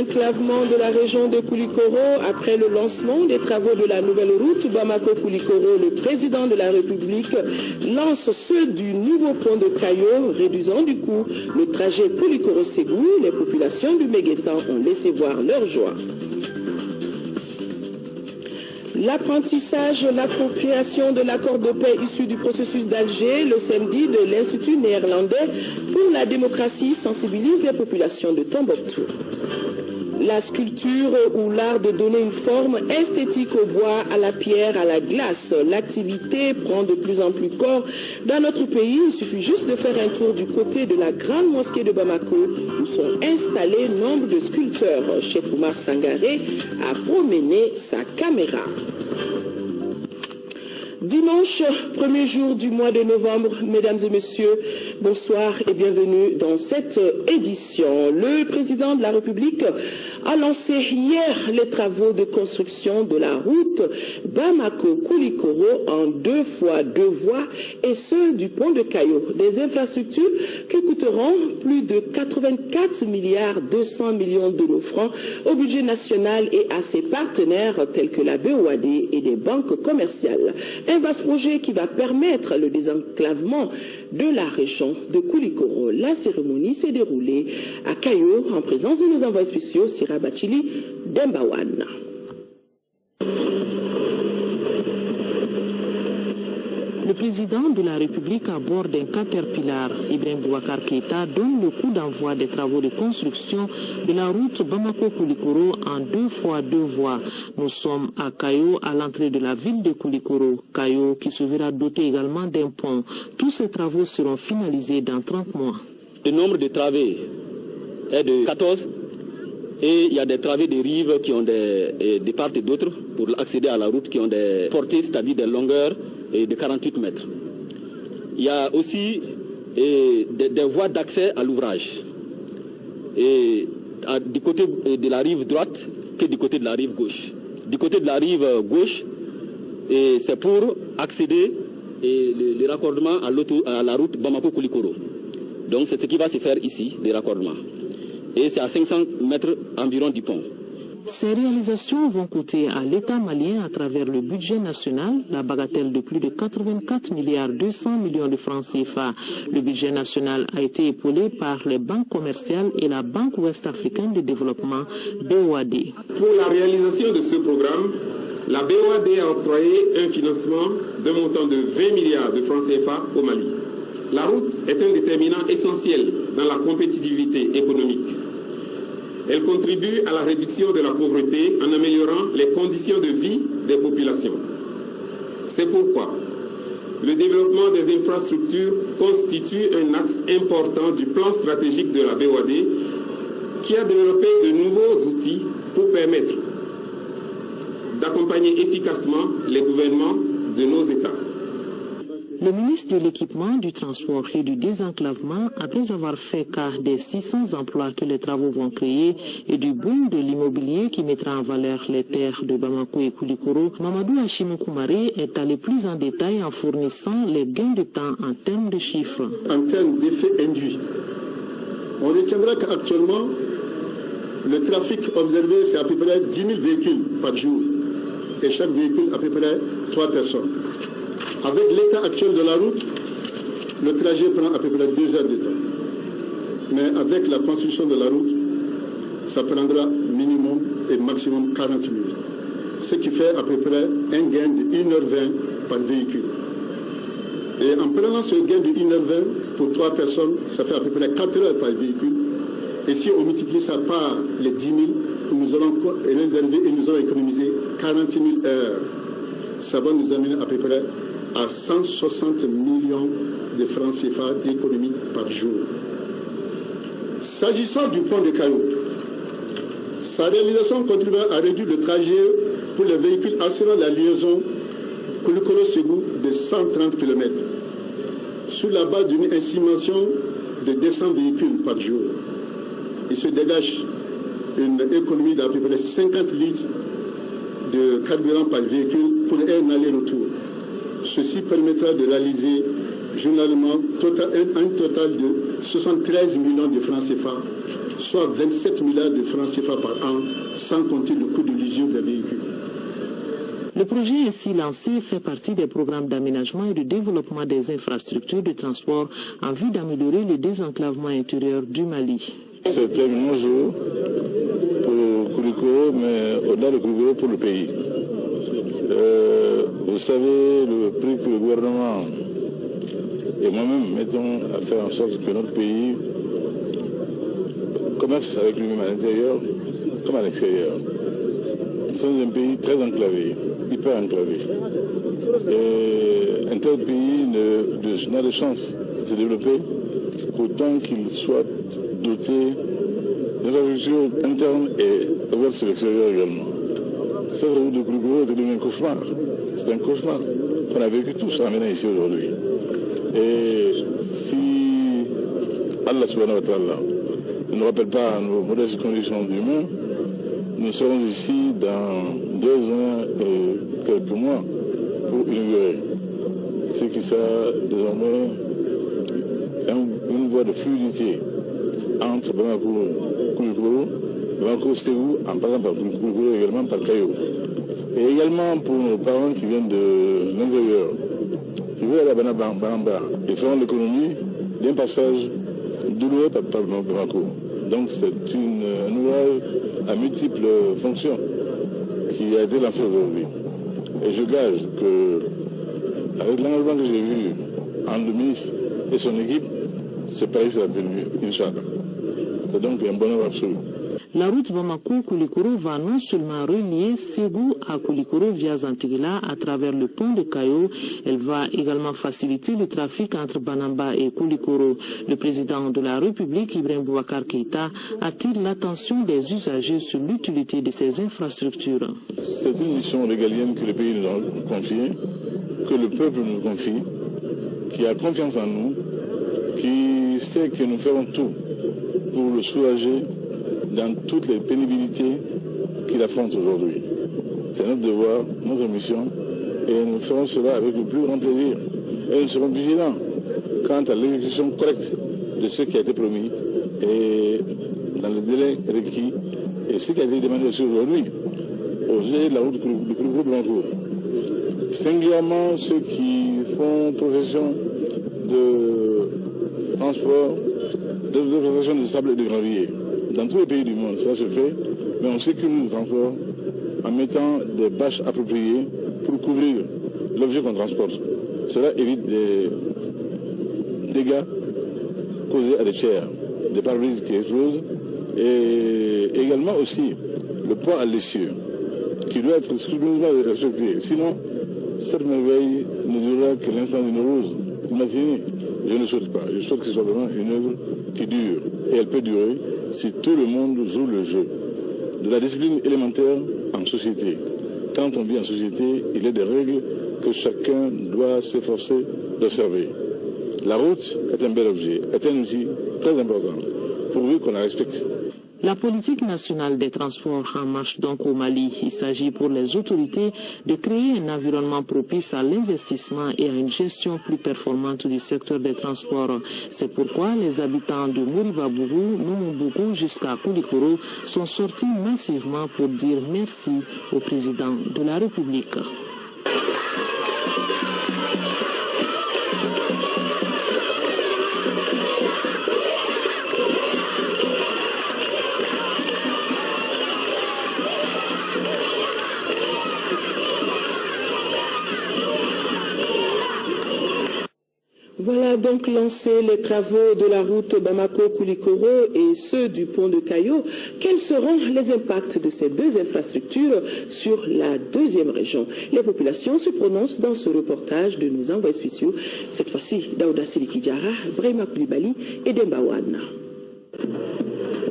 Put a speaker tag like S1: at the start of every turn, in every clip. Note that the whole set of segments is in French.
S1: désenclavement de la région de Koulikoro. Après le lancement des travaux de la nouvelle route Bamako-Koulikoro, le président de la République lance ceux du nouveau pont de Kayo, réduisant du coup le trajet Koulikoro-Ségou. Les populations du Méguétan ont laissé voir leur joie. L'apprentissage, l'appropriation de l'accord de paix issu du processus d'Alger le samedi de l'Institut néerlandais pour la démocratie sensibilise les populations de Tombouctou. La sculpture ou l'art de donner une forme esthétique au bois, à la pierre, à la glace. L'activité prend de plus en plus corps dans notre pays. Il suffit juste de faire un tour du côté de la grande mosquée de Bamako où sont installés nombre de sculpteurs. Cheikh Oumar Sangaré a promené sa caméra. Dimanche, premier jour du mois de novembre, mesdames et messieurs, bonsoir et bienvenue dans cette édition. Le président de la République a lancé hier les travaux de construction de la route Bamako-Koulikoro en 2 fois 2 voies et ceux du pont de Kayo. Des infrastructures qui coûteront plus de 84 milliards 200 millions d'euros francs au budget national et à ses partenaires tels que la BOAD et des banques commerciales. Un vaste projet qui va permettre le désenclavement de la région de Koulikoro. La cérémonie s'est déroulée à Kayo en présence de nos envoyés spéciaux Sira Bachili Dembawan. Le président de la République à bord d'un Caterpillar, Ibrahim Boubacar Keïta, donne le coup d'envoi des travaux de construction de la route Bamako-Koulikoro en 2 fois 2 voies. Nous sommes à Kayo, à l'entrée de la ville de Koulikoro. Kayo qui se verra doté également d'un pont. Tous ces travaux seront finalisés dans 30 mois.
S2: Le nombre de travées est de 14 et il y a des travées de rives qui ont des parts et d'autres pour accéder à la route qui ont des portées, c'est-à-dire des longueurs de 48 mètres. Il y a aussi des voies d'accès à l'ouvrage. Et du côté de la rive droite que du côté de la rive gauche. Du côté de la rive gauche, c'est pour accéder le raccordement à la route Bamako-Koulikoro. Donc c'est ce qui va se faire ici, des raccordements. Et c'est à 500 mètres environ du pont.
S1: Ces réalisations vont coûter à l'État malien à travers le budget national la bagatelle de plus de 84 milliards 200 millions de francs CFA. Le budget national a été épaulé par les banques commerciales et la Banque ouest-africaine de développement BOAD.
S3: Pour la réalisation de ce programme, la BOAD a octroyé un financement d'un montant de 20 milliards de francs CFA au Mali. La route est un déterminant essentiel dans la compétitivité économique. Elle contribue à la réduction de la pauvreté en améliorant les conditions de vie des populations. C'est pourquoi le développement des infrastructures constitue un axe important du plan stratégique de la BOAD qui a développé de nouveaux outils pour permettre d'accompagner efficacement les gouvernements de nos États.
S1: Le ministre de l'Équipement, du Transport et du Désenclavement, après avoir fait cas des 600 emplois que les travaux vont créer et du boom de l'immobilier qui mettra en valeur les terres de Bamako et Koulikoro, Mamadou Hachimou Koumaré est allé plus en détail en fournissant les gains de temps en termes de chiffres.
S4: En termes d'effet induit, on retiendra qu'actuellement, le trafic observé, c'est à peu près 10 000 véhicules par jour et chaque véhicule à peu près 3 personnes. Avec l'état actuel de la route, le trajet prend à peu près 2 heures de temps. Mais avec la construction de la route, ça prendra minimum et maximum 40 minutes. Ce qui fait à peu près un gain de 1h20 par véhicule. Et en prenant ce gain de 1h20 pour 3 personnes, ça fait à peu près 4 heures par véhicule. Et si on multiplie ça par les 10 000, nous allons économiser 40 000 heures. Ça va nous amener à peu près à 160 millions de francs CFA d'économie par jour. S'agissant du pont de Kayo, sa réalisation contribuera à réduire le trajet pour les véhicules assurant la liaison Koulikoro-Ségou de 130 km, sous la base d'une estimation de 200 véhicules par jour. Il se dégage une économie d'à peu près 50 litres de carburant par véhicule pour un aller-retour. Ceci permettra de réaliser journalement un total de 73 millions de francs CFA soit 27 milliards de francs CFA par an, sans compter le coût de l'usure des véhicules.
S5: Le projet ainsi lancé fait partie des programmes d'aménagement et de développement des infrastructures de transport en vue d'améliorer le désenclavement intérieur du Mali.
S6: C'est un bon jour pour Koulikoro, mais au-delà de Koulikoro, pour le pays. Vous savez, le prix que le gouvernement et moi-même mettons à faire en sorte que notre pays commerce avec lui-même à l'intérieur comme à l'extérieur. Nous sommes un pays très enclavé, hyper enclavé. Et un tel pays n'a de chance de se développer qu'autant qu'il soit doté d'infrastructures internes et ouvertes sur l'extérieur également. Cette route de Koulikoro est devenu un cauchemar. C'est un cauchemar qu'on a vécu tous en venant ici aujourd'hui. Et si Allah subhanahu wa ta'ala ne nous rappelle pas nos modestes conditions d'humain, nous serons ici dans 2 ans et quelques mois pour inaugurer ce qui sera désormais une voie de fluidité entre Bamako, Koulikoro, Bamako, Stégou, en passant par Koulikoro également par Caillou. Et également pour nos parents qui viennent de l'intérieur, qui veulent aller à Banamba, ils feront l'économie d'un passage douloureux par Bamako. Donc c'est un ouvrage à multiples fonctions qui a été lancé aujourd'hui. Et je gage que, avec l'engagement que j'ai vu entre le ministre et son équipe, ce pays sera tenu, Inch'Allah. C'est donc un bonheur absolu.
S5: La route Bamako-Koulikoro va non seulement relier Ségou à Koulikoro via Zantigila à travers le pont de Caillou, elle va également faciliter le trafic entre Banamba et Koulikoro. Le président de la République, Ibrahim Boubacar Keïta, attire l'attention des usagers sur l'utilité de ces infrastructures.
S6: C'est une mission régalienne que le pays nous a confiée, que le peuple nous confie, qui a confiance en nous, qui sait que nous ferons tout pour le soulager dans toutes les pénibilités qu'il affronte aujourd'hui. C'est notre devoir, notre mission, et nous ferons cela avec le plus grand plaisir. Et nous serons vigilants quant à l'exécution correcte de ce qui a été promis et dans le délai requis et ce qui a été demandé aussi aujourd'hui aux gens de la route de Koulikoro-Bamako. Singulièrement ceux qui font profession de transport, de profession de sable et de gravier. Dans tous les pays du monde, ça se fait, mais on sécurise le transport en mettant des bâches appropriées pour couvrir l'objet qu'on transporte. Cela évite des dégâts causés à des tiers, des pare-brises qui explosent, et également aussi le poids à l'essieu, qui doit être scrupuleusement respecté. Sinon, cette merveille ne durera que l'instant d'une rose. Imaginez, je ne souhaite pas. Je souhaite que ce soit vraiment une œuvre qui dure. Et elle peut durer si tout le monde joue le jeu de la discipline élémentaire en société. Quand on vit en société, il y a des règles que chacun doit s'efforcer d'observer. La route est un bel objet, est un outil très important, pourvu qu'on la respecte.
S5: La politique nationale des transports en marche donc au Mali. Il s'agit pour les autorités de créer un environnement propice à l'investissement et à une gestion plus performante du secteur des transports. C'est pourquoi les habitants de Mouribabougou, Noumoumbougou jusqu'à Koulikoro sont sortis massivement pour dire merci au président de la République.
S1: Voilà donc lancé les travaux de la route Bamako-Koulikoro et ceux du pont de Caillou. Quels seront les impacts de ces deux infrastructures sur la deuxième région? Les populations se prononcent dans ce reportage de nos envoyés spéciaux, cette fois-ci Daouda Sidiki Diarra, Brahima Koulibaly et Demba Wana.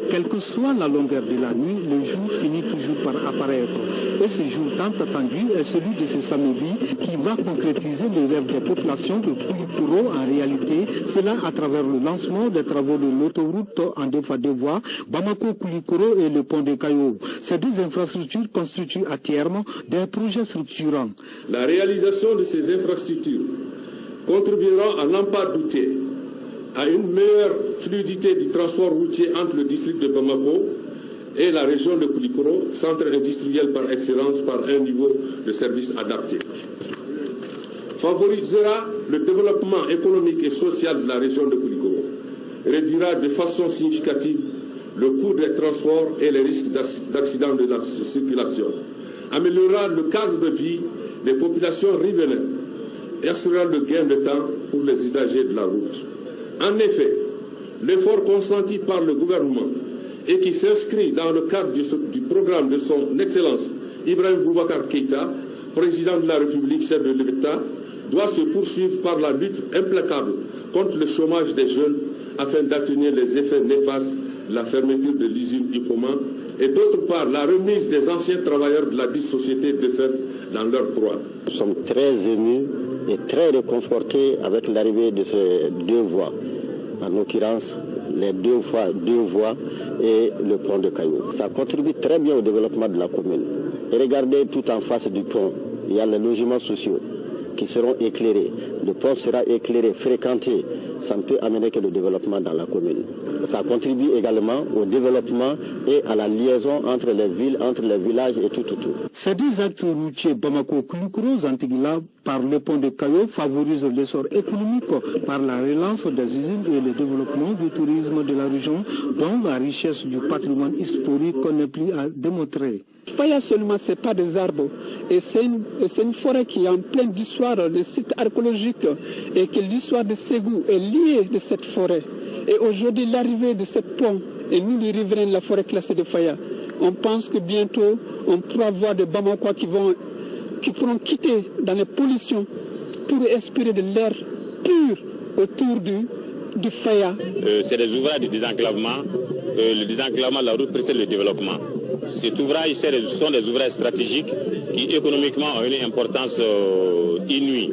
S7: Quelle que soit la longueur de la nuit, le jour finit toujours par apparaître. Et ce jour tant attendu est celui de ce samedi qui va concrétiser le rêve des populations de Koulikoro. En réalité, cela à travers le lancement des travaux de l'autoroute en 2 fois 2 voies, Bamako-Koulikoro et le pont de Caillou. Ces deux infrastructures constituent à terme des projets structurants.
S8: La réalisation de ces infrastructures contribuera à n'en pas douter
S3: à une meilleure fluidité du transport routier entre le district de Bamako et la région de Koulikoro, centre industriel par excellence, par un niveau de service adapté. Favorisera le développement économique et social de la région de Koulikoro, réduira de façon significative le coût des transports et les risques d'accidents de la circulation, améliorera le cadre de vie des populations riveraines et assurera le gain de temps pour les usagers de la route. En effet, l'effort consenti par le gouvernement et qui s'inscrit dans le cadre du programme de son Excellence Ibrahim Boubacar Keïta, président de la République, chef de l'État, doit se poursuivre par la lutte implacable contre le chômage des jeunes afin d'atténuer les effets néfastes de la fermeture de l'usine Icoma et d'autre part la remise des anciens travailleurs de la dite société de fait dans leurs droits.
S8: Nous sommes très émus et très réconfortés avec l'arrivée de ces deux voies, en l'occurrence les deux voies et le pont de Caillou. Ça contribue très bien au développement de la commune. Et regardez tout en face du pont, il y a les logements sociaux qui seront éclairés. Le pont sera éclairé, fréquenté. Ça ne peut amener que le développement dans la commune. Ça contribue également au développement et à la liaison entre les villes, entre les villages et tout.
S7: Ces deux axes routiers Bamako-Koulikoro-Zantigila par le pont de Caillou favorisent l'essor économique par la relance des usines et le développement du tourisme de la région dont la richesse du patrimoine historique n'est plus à démontrer.
S9: Faya seulement, ce n'est pas des arbres. Et c'est une forêt qui est en pleine d'histoire, de sites archéologiques, et que l'histoire de Ségou est liée de cette forêt. Et aujourd'hui, l'arrivée de ce pont, et nous les riverains de la forêt classée de Faya, on pense que bientôt, on pourra voir des Bamakois qui pourront quitter dans les pollutions pour respirer de l'air pur autour du Faya.
S10: C'est des ouvrages de désenclavement. Le désenclavement de la route précède le développement. Cet ouvrage, ce sont des ouvrages stratégiques qui économiquement ont une importance inouïe.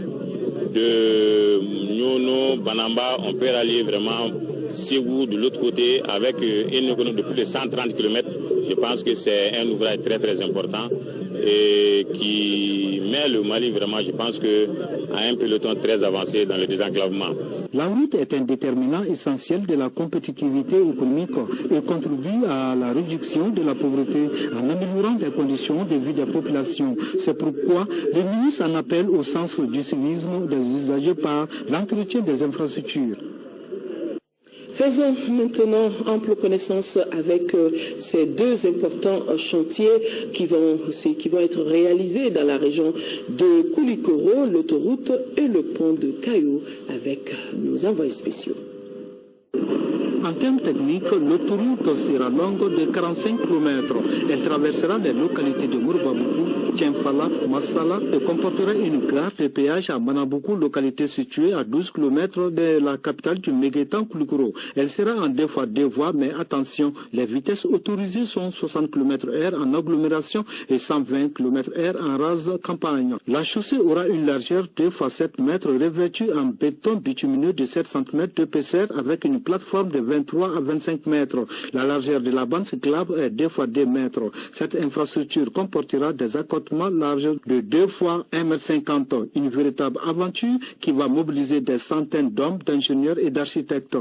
S10: De Nyono, Banamba, on peut rallier vraiment Ségou de l'autre côté avec une économie de plus de 130 km. Je pense que c'est un ouvrage très très important et qui met le Mali vraiment, je pense, à un peloton très avancé dans le désenclavement.
S7: La route est un déterminant essentiel de la compétitivité économique et contribue à la réduction de la pauvreté en améliorant les conditions de vie des populations. C'est pourquoi le ministre en appelle au sens du civisme des usagers par l'entretien des infrastructures.
S1: Faisons maintenant ample connaissance avec ces deux importants chantiers qui vont être réalisés dans la région de Koulikoro, l'autoroute et le pont de Caillou avec nos envoyés spéciaux.
S7: En termes techniques, l'autoroute sera longue de 45 km. Elle traversera les localités de Mourbabougou, Tienfala, Massala et comportera une gare de péage à Manaboukou, localité située à 12 km de la capitale du Méguétan Koulikoro. Elle sera en 2x2 voies, mais attention, les vitesses autorisées sont 60 km/h en agglomération et 120 km/h en rase campagne. La chaussée aura une largeur de 2x7 mètres revêtue en béton bitumineux de 7 cm d'épaisseur avec une plateforme de 23 à 25 mètres. La largeur de la bande cyclable est 2x2 mètres. Cette infrastructure comportera des accotements larges de 2 fois 1,50 m. Une véritable aventure qui va mobiliser des centaines d'hommes, d'ingénieurs et d'architectes.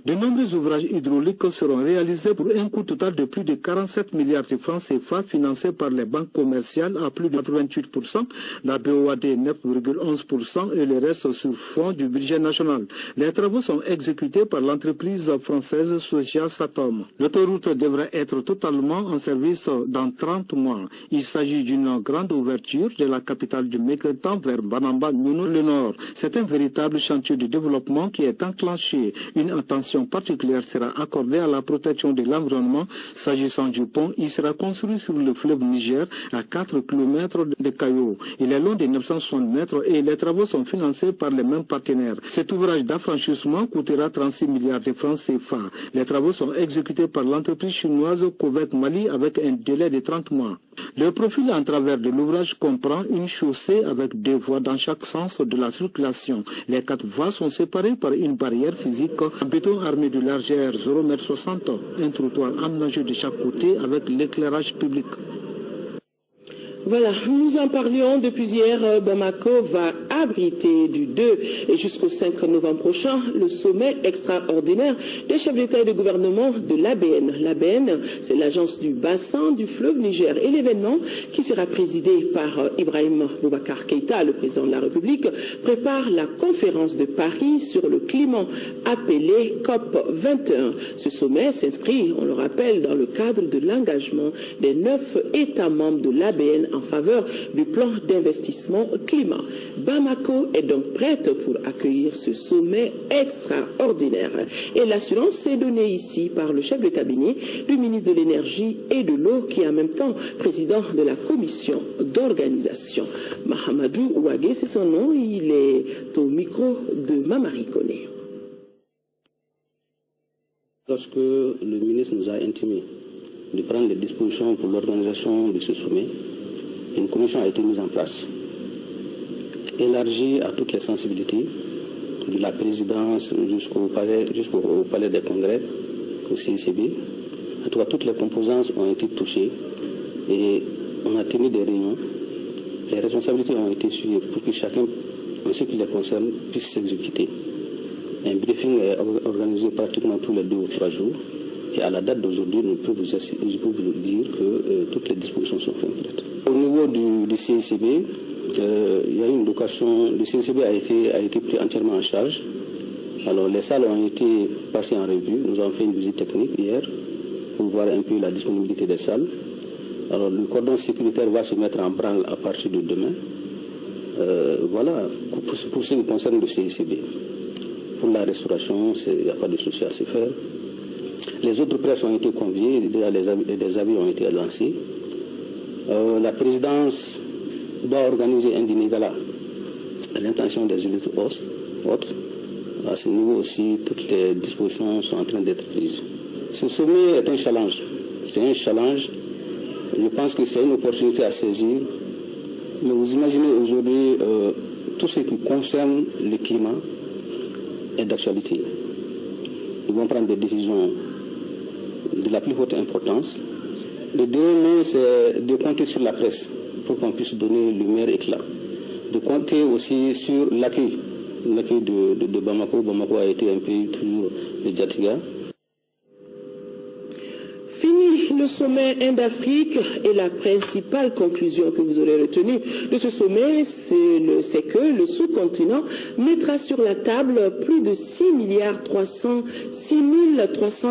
S7: De nombreux ouvrages hydrauliques seront réalisés pour un coût total de plus de 47 milliards de francs CFA financés par les banques commerciales à plus de 88%, la BOAD 9,11% et le reste sur fonds du budget national. Les travaux sont exécutés par l'entreprise française Soja Satom. L'autoroute devrait être totalement en service dans 30 mois. Il s'agit d'une grande ouverture de la capitale du Méguétan vers Banamba, Nyono, le nord. C'est un véritable chantier de développement qui est enclenché. Une attention particulière sera accordée à la protection de l'environnement. S'agissant du pont, il sera construit sur le fleuve Niger à 4 km de Caillou. Il est long de 960 mètres et les travaux sont financés par les mêmes partenaires. Cet ouvrage d'affranchissement coûtera 36 milliards de francs CFA. Les travaux sont exécutés par l'entreprise chinoise Covec Mali avec un délai de 30 mois. Le profil en travers de l'ouvrage comprend une chaussée avec 2 voies dans chaque sens de la circulation. Les 4 voies sont séparées par une barrière physique en béton armé de largeur 0,60 m, un trottoir aménagé de chaque côté avec l'éclairage public.
S1: Voilà, nous en parlions depuis hier. Bamako va abriter du 2 et jusqu'au 5 novembre prochain le sommet extraordinaire des chefs d'État et de gouvernement de l'ABN. L'ABN, c'est l'agence du bassin du fleuve Niger, et l'événement, qui sera présidé par Ibrahim Boubacar Keïta, le président de la République, prépare la conférence de Paris sur le climat appelée COP21. Ce sommet s'inscrit, on le rappelle, dans le cadre de l'engagement des 9 États membres de l'ABN en faveur du plan d'investissement climat. Bamako est donc prête pour accueillir ce sommet extraordinaire. Et l'assurance est donnée ici par le chef de cabinet du ministre de l'Énergie et de l'Eau, qui est en même temps président de la commission d'organisation. Mahamadou Ouagé, c'est son nom, il est au micro de Mamari Koné.
S11: Lorsque le ministre nous a intimé de prendre les dispositions pour l'organisation de ce sommet, une commission a été mise en place, élargie à toutes les sensibilités, de la présidence jusqu'au palais des congrès, au CICB. En tout cas, toutes les composantes ont été touchées et on a tenu des réunions. Les responsabilités ont été suivies pour que chacun, en ce qui les concerne, puisse s'exécuter. Un briefing est organisé pratiquement tous les 2 ou 3 jours. Et à la date d'aujourd'hui, je peux vous dire que toutes les dispositions sont prêtes. Au niveau du CICB, il y a une location. Le CICB a été pris entièrement en charge. Alors les salles ont été passées en revue. Nous avons fait une visite technique hier pour voir un peu la disponibilité des salles. Alors le cordon sécuritaire va se mettre en branle à partir de demain. Voilà, pour ce qui concerne le CICB. Pour la restauration, il n'y a pas de souci à se faire. Les autres presses ont été conviées, des avis ont été lancés. La présidence doit organiser un dîner gala à l'intention des élites autres. À ce niveau aussi, toutes les dispositions sont en train d'être prises. Ce sommet est un challenge. C'est un challenge. Je pense que c'est une opportunité à saisir. Mais vous imaginez aujourd'hui, tout ce qui concerne le climat est d'actualité. Ils vont prendre des décisions de la plus haute importance. Le dernier mot, c'est de compter sur la presse pour qu'on puisse donner le meilleur éclat. De compter aussi sur l'accueil. L'accueil de Bamako. Bamako a été un pays toujours médiatique.
S1: Fini le sommet Inde-Afrique, et la principale conclusion que vous aurez retenue de ce sommet, c'est que le sous-continent mettra sur la table plus de 6 300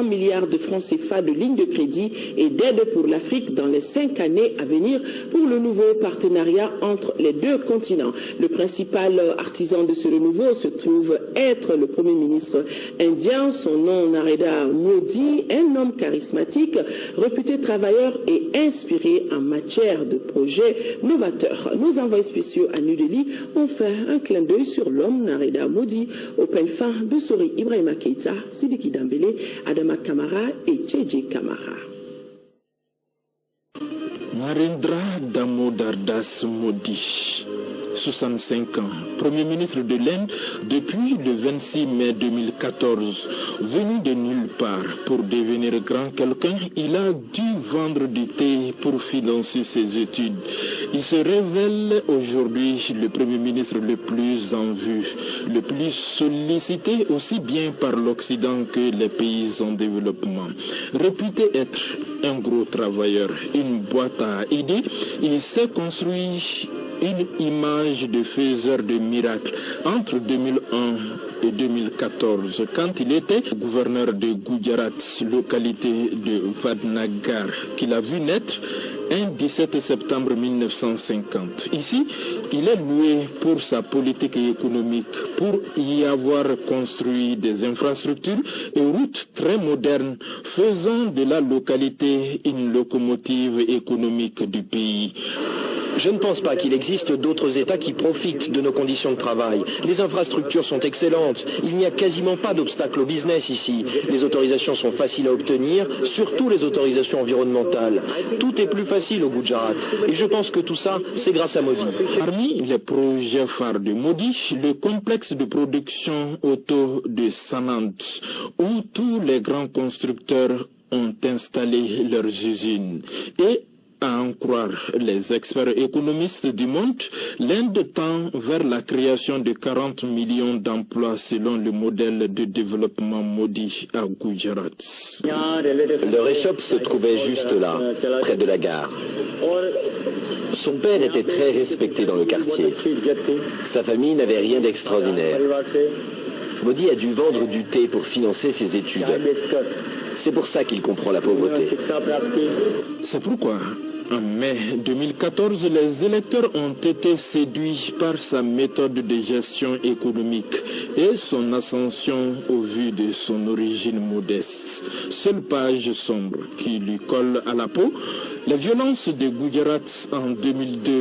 S1: milliards de francs CFA de lignes de crédit et d'aide pour l'Afrique dans les 5 années à venir pour le nouveau partenariat entre les 2 continents. Le principal artisan de ce renouveau se trouve être le Premier ministre indien, son nom Narendra Modi, un homme charismatique, réputé travailleur et inspiré en matière de projets novateurs. Nos envoyés spéciaux à New Delhi ont fait un clin d'œil sur l'homme Narendra Modi au peigne fin de Sori Ibrahima Keïta, Sidiki Dambélé, Adama Kamara et Tchédji Kamara.
S5: Narendra Damodardas Modi, 65 ans, Premier ministre de l'Inde depuis le 26 mai 2014. Venu de nulle part pour devenir grand quelqu'un, il a dû vendre du thé pour financer ses études. Il se révèle aujourd'hui le Premier ministre le plus en vue, le plus sollicité aussi bien par l'Occident que les pays en développement. Réputé être un gros travailleur, une boîte à idées, il s'est construit une image de faiseur de miracles entre 2001 et 2014, quand il était gouverneur de Gujarat, localité de Vadnagar, qu'il a vu naître un 17 septembre 1950. Ici, il est loué pour sa politique économique, pour y avoir construit des infrastructures et routes très modernes, faisant de la localité une locomotive économique du pays.
S12: Je ne pense pas qu'il existe d'autres États qui profitent de nos conditions de travail. Les infrastructures sont excellentes. Il n'y a quasiment pas d'obstacle au business ici. Les autorisations sont faciles à obtenir, surtout les autorisations environnementales. Tout est plus facile au Gujarat. Et je pense que tout ça, c'est grâce à Modi.
S5: Parmi les projets phares de Modi, le complexe de production auto de Sanand, où tous les grands constructeurs ont installé leurs usines. Et
S13: À en croire les experts économistes du monde, l'Inde tend vers la création de 40 millions d'emplois selon le modèle de développement Modi à Gujarat.
S12: Leur échoppe se trouvait juste là, près de la gare. Son père était très respecté dans le quartier. Sa famille n'avait rien d'extraordinaire. Modi a dû vendre du thé pour financer ses études. C'est pour ça qu'il comprend la pauvreté.
S13: C'est pourquoi, en mai 2014, les électeurs ont été séduits par sa méthode de gestion économique et son ascension au vu de son origine modeste. Seule page sombre qui lui colle à la peau, les violences de Gujarat en 2002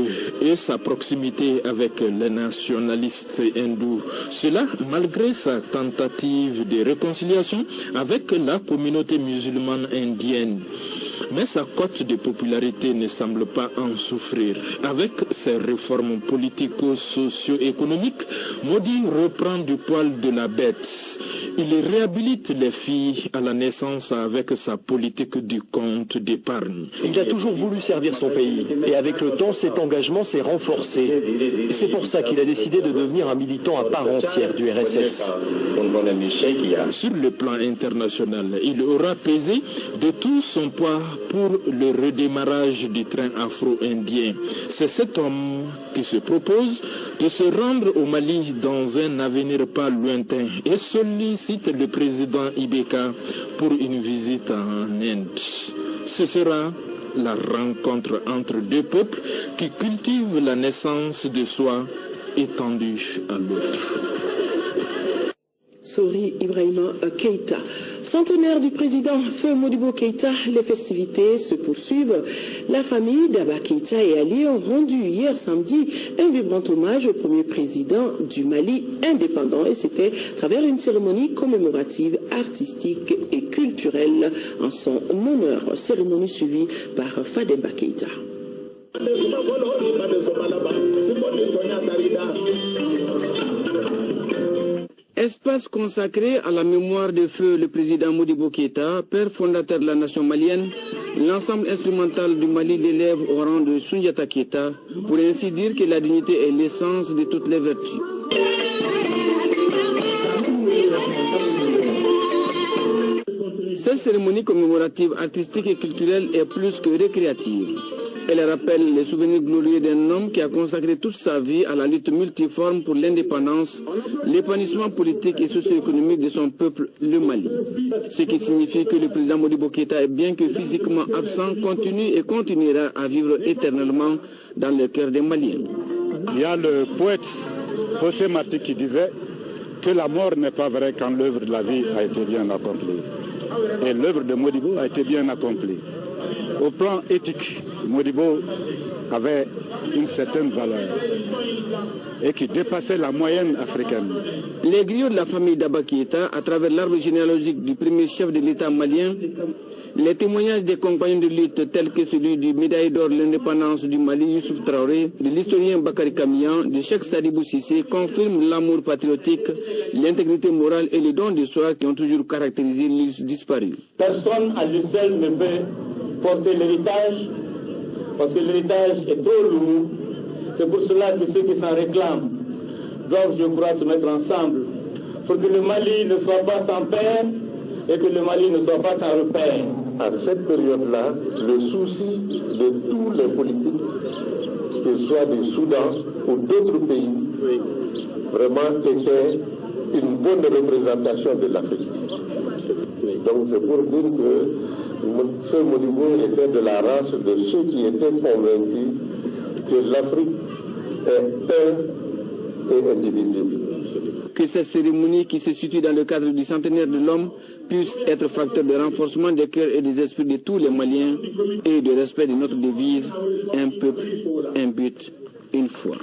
S13: et sa proximité avec les nationalistes hindous. Cela malgré sa tentative de réconciliation avec la communauté musulmane indienne. Mais sa cote de popularité ne semble pas en souffrir. Avec ses réformes politico-socio-économiques, Modi reprend du poil de la bête. Il réhabilite les filles à la naissance avec sa politique du compte d'épargne.
S12: Il a toujours voulu servir son pays et avec le temps cet engagement s'est renforcé. Et c'est pour ça qu'il a décidé de devenir un militant à part entière du RSS.
S13: Sur le plan international, il aura pesé de tout son poids pour le redémarrage du train afro-indien. C'est cet homme qui se propose de se rendre au Mali dans un avenir pas lointain et sollicite le président Ibeka pour une visite en Inde. Ce sera la rencontre entre deux peuples qui cultivent la naissance de soi étendue à l'autre.
S1: Sori Ibrahima Keïta. Centenaire du président Feu Modibo Keïta, les festivités se poursuivent. La famille d'Aba Keïta et alliés ont rendu hier samedi un vibrant hommage au premier président du Mali indépendant et c'était à travers une cérémonie commémorative, artistique et culturelle en son honneur. Cérémonie suivie par Fademba Keïta.
S14: Espace consacré à la mémoire de feu le président Modibo Keïta, père fondateur de la nation malienne, l'ensemble instrumental du Mali l'élève au rang de Soundiata Keïta, pour ainsi dire que la dignité est l'essence de toutes les vertus. Cette cérémonie commémorative artistique et culturelle est plus que récréative. Elle rappelle les souvenirs glorieux d'un homme qui a consacré toute sa vie à la lutte multiforme pour l'indépendance, l'épanouissement politique et socio-économique de son peuple, le Mali. Ce qui signifie que le président Modibo Keïta, bien que physiquement absent, continue et continuera à vivre éternellement dans le cœur des Maliens.
S15: Il y a le poète José Martí qui disait que la mort n'est pas vraie quand l'œuvre de la vie a été bien accomplie. Et l'œuvre de Modibo a été bien accomplie. Au plan éthique, Modibo avait une certaine valeur et qui dépassait la moyenne africaine.
S14: Les griots de la famille d'Aba Keïta, à travers l'arbre généalogique du premier chef de l'État malien, les témoignages des compagnons de lutte tels que celui du médaille d'or de l'indépendance du Mali, Youssouf Traoré, de l'historien Bakary Kamian, de Cheikh Sadibou Sissé, confirment l'amour patriotique, l'intégrité morale et le don de soi qui ont toujours caractérisé les disparus.
S16: Personne à lui seul ne peut porter l'héritage, parce que l'héritage est trop lourd. C'est pour cela que ceux qui s'en réclament doivent, je crois, se mettre ensemble pour que le Mali ne soit pas sans père et que le Mali ne soit pas sans repère.
S17: À cette période-là, le souci de tous les politiques, qu'ils soient du Soudan ou d'autres pays, vraiment était une bonne représentation de l'Afrique. Donc c'est pour dire que ce Modibo était de la race de ceux qui étaient convaincus que l'Afrique est un et indivisible.
S14: Que cette cérémonie qui se situe dans le cadre du centenaire de l'homme puisse être facteur de renforcement des cœurs et des esprits de tous les Maliens et de respect de notre devise, un peuple, un but, une foi.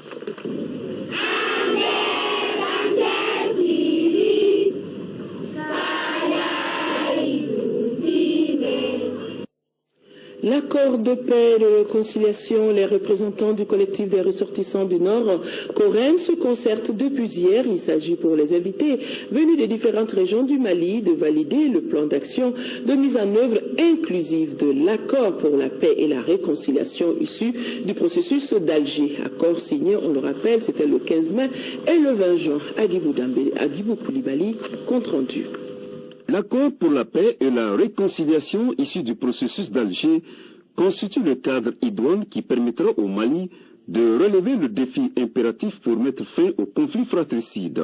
S1: L'accord de paix et de réconciliation, les représentants du collectif des ressortissants du Nord, Coren, se concertent depuis hier. Il s'agit pour les invités venus des différentes régions du Mali de valider le plan d'action de mise en œuvre inclusive de l'accord pour la paix et la réconciliation issu du processus d'Alger. Accord signé, on le rappelle, c'était le 15 mai et le 20 juin. Agibou Koulibaly, compte rendu.
S18: L'accord pour la paix et la réconciliation issu du processus d'Alger constitue le cadre idoine qui permettra au Mali de relever le défi impératif pour mettre fin au conflit fratricide.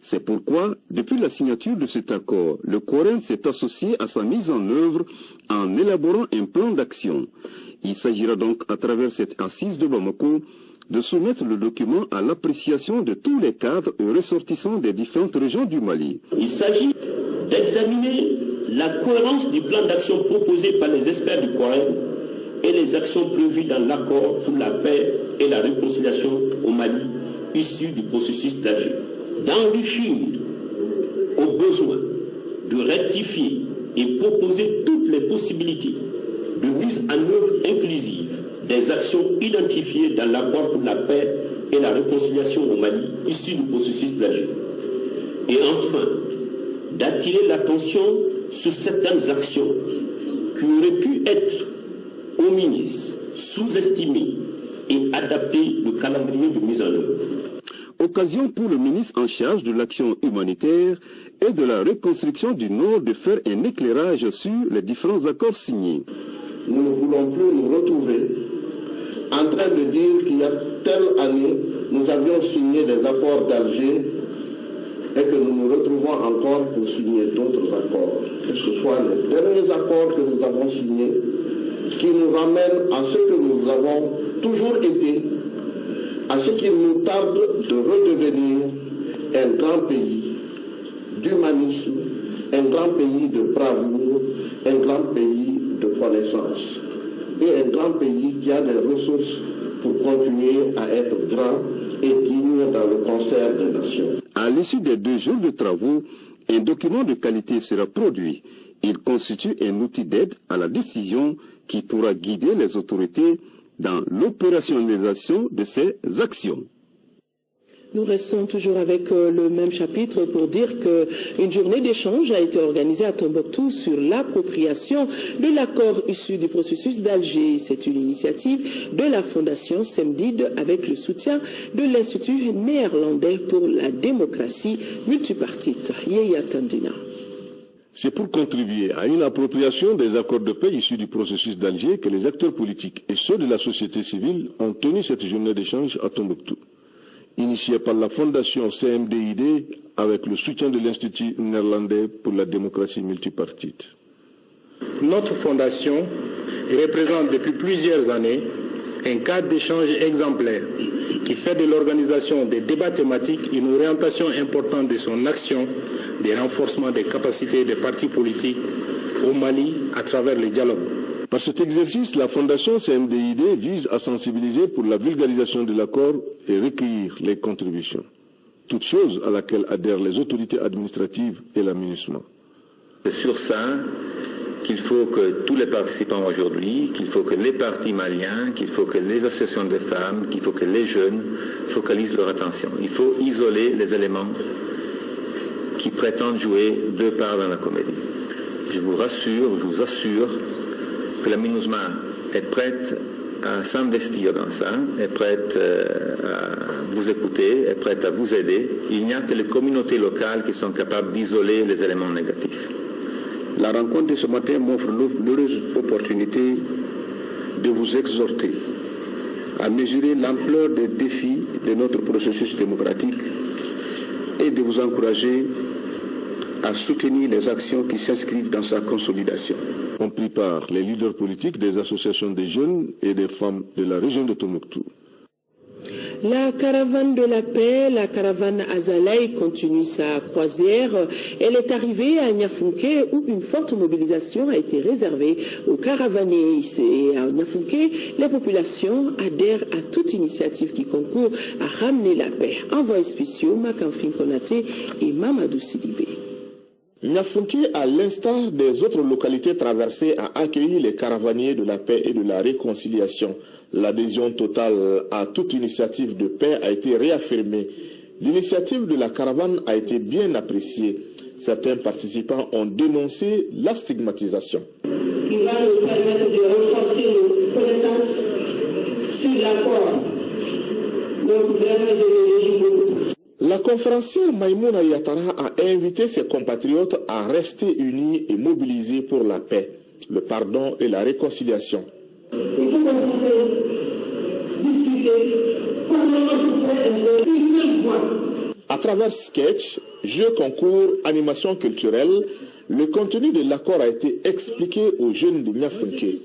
S18: C'est pourquoi, depuis la signature de cet accord, le Coren s'est associé à sa mise en œuvre en élaborant un plan d'action. Il s'agira donc, à travers cette assise de Bamako, de soumettre le document à l'appréciation de tous les cadres et ressortissants des différentes régions du Mali.
S19: Il s'agit d'examiner la cohérence du plan d'action proposé par les experts du Coren et les actions prévues dans l'accord pour la paix et la réconciliation au Mali, issu du processus d'Alger. D'enrichir au besoin de rectifier et proposer toutes les possibilités de mise en œuvre inclusive des actions identifiées dans l'accord pour la paix et la réconciliation au Mali, issu du processus d'Alger. Et enfin, d'attirer l'attention sur certaines actions qui auraient pu être omises, sous-estimées et adapter le calendrier de mise en œuvre.
S18: Occasion pour le ministre en charge de l'action humanitaire et de la reconstruction du Nord de faire un éclairage sur les différents accords signés.
S17: Nous ne voulons plus nous retrouver en train de dire qu'il y a telle année, nous avions signé des accords d'Alger et que nous nous retrouvons encore pour signer d'autres accords. Que ce soit les derniers accords que nous avons signés qui nous ramènent à ce que nous avons toujours été, à ce qu'il nous tarde de redevenir un grand pays d'humanisme, un grand pays de bravoure, un grand pays de connaissance et un grand pays qui a des ressources pour continuer à être grand et digne dans le concert des nations.
S18: À l'issue des 2 jours de travaux, un document de qualité sera produit. Il constitue un outil d'aide à la décision qui pourra guider les autorités dans l'opérationnalisation de ces actions.
S1: Nous restons toujours avec le même chapitre pour dire qu'une journée d'échange a été organisée à Tombouctou sur l'appropriation de l'accord issu du processus d'Alger. C'est une initiative de la Fondation Semdid avec le soutien de l'Institut néerlandais pour la démocratie multipartite. Yeya Tandina.
S6: C'est pour contribuer à une appropriation des accords de paix issus du processus d'Alger que les acteurs politiques et ceux de la société civile ont tenu cette journée d'échange à Tombouctou. Initiée par la Fondation CMDID avec le soutien de l'Institut néerlandais pour la démocratie multipartite.
S20: Notre fondation représente depuis plusieurs années un cadre d'échange exemplaire qui fait de l'organisation des débats thématiques une orientation importante de son action, des renforcements des capacités des partis politiques au Mali à travers le dialogue.
S6: Par cet exercice, la Fondation CMDID vise à sensibiliser pour la vulgarisation de l'accord et recueillir les contributions. Toute chose à laquelle adhèrent les autorités administratives et l'aménagement.
S21: C'est sur ça qu'il faut que tous les participants aujourd'hui, qu'il faut que les partis maliens, qu'il faut que les associations de femmes, qu'il faut que les jeunes focalisent leur attention. Il faut isoler les éléments qui prétendent jouer deux parts dans la comédie. Je vous rassure, je vous assure que la MINUSMA est prête à s'investir dans ça, est prête à vous écouter, est prête à vous aider. Il n'y a que les communautés locales qui sont capables d'isoler les éléments négatifs.
S22: La rencontre de ce matin m'offre l'heureuse opportunité de vous exhorter à mesurer l'ampleur des défis de notre processus démocratique et de vous encourager à soutenir les actions qui s'inscrivent dans sa consolidation.
S6: Ont pris part les leaders politiques des associations des jeunes et des femmes de la région de Tombouctou.
S1: La caravane de la paix, la caravane Azalaï, continue sa croisière. Elle est arrivée à Niafunké où une forte mobilisation a été réservée aux caravaniers. Et à Niafunké, les populations adhèrent à toute initiative qui concourt à ramener la paix. Envoyés spéciaux, Makamfin Konaté et Mamadou Sidibé.
S2: Niafunké, à l'instar des autres localités traversées, a accueilli les caravaniers de la paix et de la réconciliation. L'adhésion totale à toute initiative de paix a été réaffirmée. L'initiative de la caravane a été bien appréciée. Certains participants ont dénoncé la stigmatisation.
S4: Qui va nous permettre de renforcer nos connaissances sur l'accord. Donc vraiment, je me réjouis beaucoup.
S2: La conférencière Maïmouna Yatara a invité ses compatriotes à rester unis et mobilisés pour la paix, le pardon et la réconciliation.
S4: Il faut qu'on s'asseye, discuter, parler entre frères et sœurs, une seule voix.
S2: À travers sketch, jeux, concours, animations culturelles, le contenu de l'accord a été expliqué aux jeunes de Niafunké.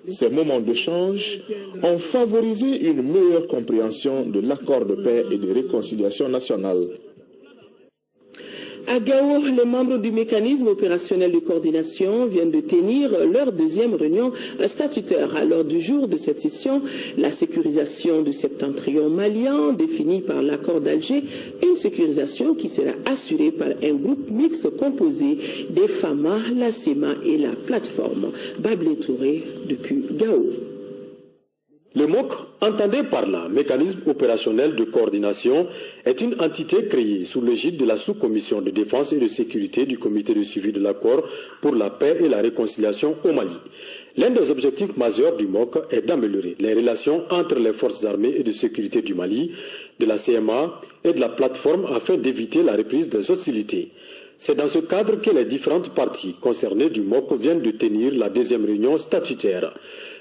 S2: Ces moments d'échange ont favorisé une meilleure compréhension de l'accord de paix et de réconciliation nationale.
S1: À Gao, les membres du mécanisme opérationnel de coordination viennent de tenir leur deuxième réunion statutaire. À l'ordre du jour de cette session, la sécurisation du septentrion malien définie par l'accord d'Alger, une sécurisation qui sera assurée par un groupe mixte composé des FAMA, la SEMA et la plateforme. Bablé Touré depuis Gao.
S23: Le MOC, entendé par là, mécanisme opérationnel de coordination, est une entité créée sous l'égide de la sous-commission de défense et de sécurité du comité de suivi de l'accord pour la paix et la réconciliation au Mali. L'un des objectifs majeurs du MOC est d'améliorer les relations entre les forces armées et de sécurité du Mali, de la CMA et de la plateforme afin d'éviter la reprise des hostilités. C'est dans ce cadre que les différentes parties concernées du MOC viennent de tenir la deuxième réunion statutaire.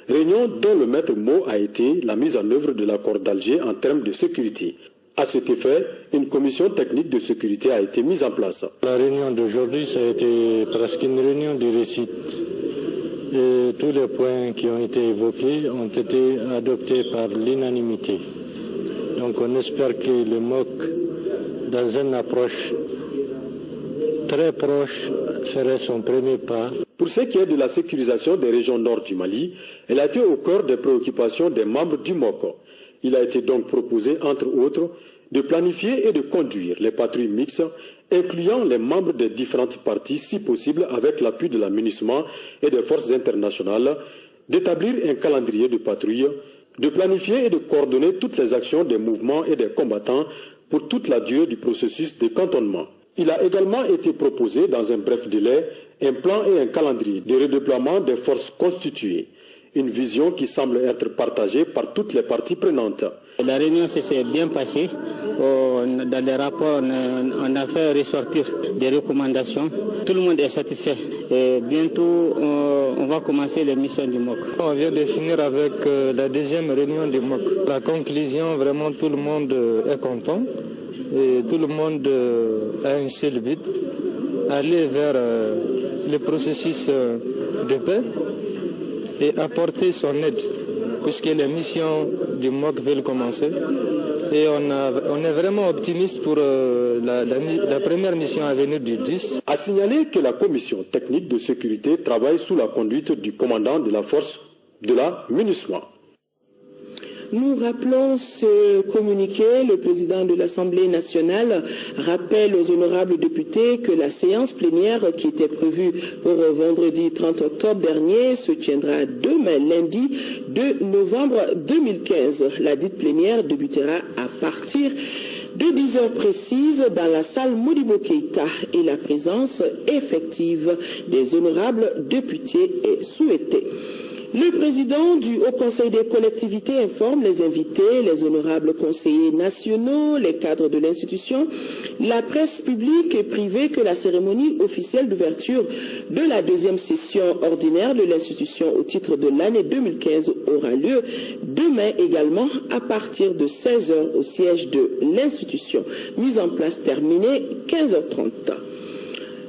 S23: Réunion dont le maître mot a été la mise en œuvre de l'accord d'Alger en termes de sécurité. À cet effet, une commission technique de sécurité a été mise en place.
S24: La réunion d'aujourd'hui, ça a été presque une réunion de réussite. Et tous les points qui ont été évoqués ont été adoptés par l'unanimité. Donc on espère que le MOC, dans une approche très proche, ferait son premier pas.
S23: Pour ce qui est de la sécurisation des régions nord du Mali, elle a été au cœur des préoccupations des membres du MOC. Il a été donc proposé, entre autres, de planifier et de conduire les patrouilles mixtes, incluant les membres des différentes parties, si possible avec l'appui de l'aménagement et des forces internationales, d'établir un calendrier de patrouille, de planifier et de coordonner toutes les actions des mouvements et des combattants pour toute la durée du processus de cantonnement. Il a également été proposé, dans un bref délai, un plan et un calendrier de redéploiement des forces constituées. Une vision qui semble être partagée par toutes les parties prenantes.
S25: La réunion s'est bien passée. Dans les rapports, on a fait ressortir des recommandations. Tout le monde est satisfait. Et bientôt, on va commencer les missions du MOC.
S24: On vient de finir avec la deuxième réunion du MOC. La conclusion, vraiment, tout le monde est content. Et tout le monde a un seul but, aller vers le processus de paix et apporter son aide, puisque les missions du MOC veulent commencer. Et on est vraiment optimiste pour la première mission à venir du 10.
S23: A signaler que la commission technique de sécurité travaille sous la conduite du commandant de la force de la MINUSMA.
S1: Nous rappelons ce communiqué. Le président de l'Assemblée nationale rappelle aux honorables députés que la séance plénière qui était prévue pour vendredi 30 octobre dernier se tiendra demain, lundi 2 novembre 2015. La dite plénière débutera à partir de 10 heures précises dans la salle Modibo Keïta et la présence effective des honorables députés est souhaitée. Le président du Haut Conseil des collectivités informe les invités, les honorables conseillers nationaux, les cadres de l'institution, la presse publique et privée que la cérémonie officielle d'ouverture de la deuxième session ordinaire de l'institution au titre de l'année 2015 aura lieu demain également à partir de 16 h au siège de l'institution. Mise en place terminée 15h30.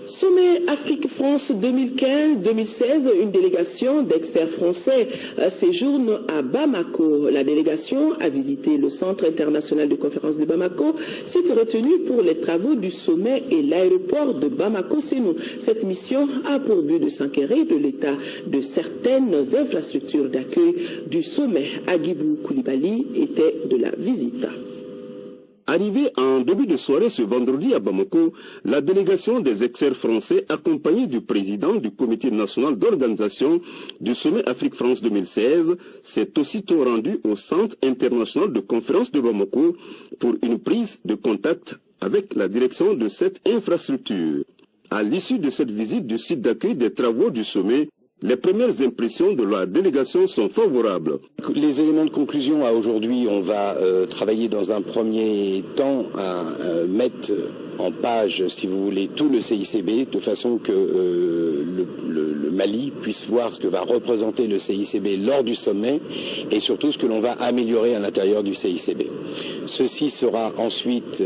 S1: Sommet Afrique-France 2015-2016, une délégation d'experts français séjourne à Bamako. La délégation a visité le Centre international de conférences de Bamako, site retenu pour les travaux du sommet et l'aéroport de Bamako-Sénou. Cette mission a pour but de s'enquérir de l'état de certaines infrastructures d'accueil du sommet. Agibou Koulibaly était de la visite.
S18: Arrivée en début de soirée ce vendredi à Bamako, la délégation des experts français accompagnée du président du comité national d'organisation du sommet Afrique-France 2016 s'est aussitôt rendue au centre international de conférence de Bamako pour une prise de contact avec la direction de cette infrastructure. À l'issue de cette visite du site d'accueil des travaux du sommet, les premières impressions de la délégation sont favorables.
S3: Les éléments de conclusion à aujourd'hui, on va travailler dans un premier temps à mettre en page, si vous voulez, tout le CICB, de façon que le Mali puisse voir ce que va représenter le CICB lors du sommet et surtout ce que l'on va améliorer à l'intérieur du CICB. Ceci sera ensuite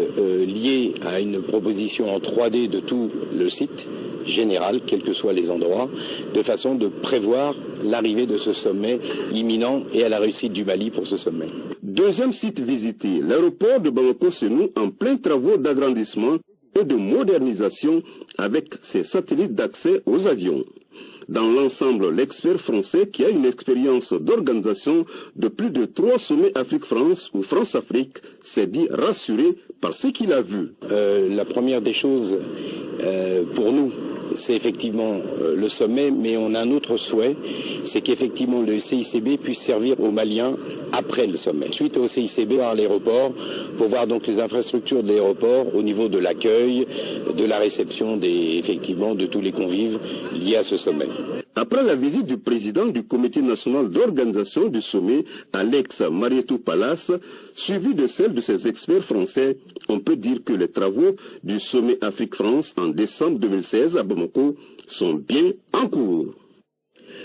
S3: lié à une proposition en 3D de tout le site général, quels que soient les endroits, de façon de prévoir l'arrivée de ce sommet imminent et à la réussite du Mali pour ce sommet.
S18: Deuxième site visité, l'aéroport de Bamako-Sénou en plein travaux d'agrandissement et de modernisation avec ses satellites d'accès aux avions. Dans l'ensemble, l'expert français qui a une expérience d'organisation de plus de 3 sommets Afrique-France ou France-Afrique s'est dit rassuré par ce qu'il a vu.
S3: La première des choses pour nous, c'est effectivement le sommet, mais on a un autre souhait, c'est qu'effectivement le CICB puisse servir aux Maliens après le sommet. Suite au CICB à l'aéroport, pour voir donc les infrastructures de l'aéroport au niveau de l'accueil, de la réception effectivement de tous les convives liés à ce sommet.
S18: Après la visite du président du comité national d'organisation du sommet, Alex Marietou Palace, suivi de celle de ses experts français, on peut dire que les travaux du sommet Afrique-France en décembre 2016 à Bamako sont bien en cours.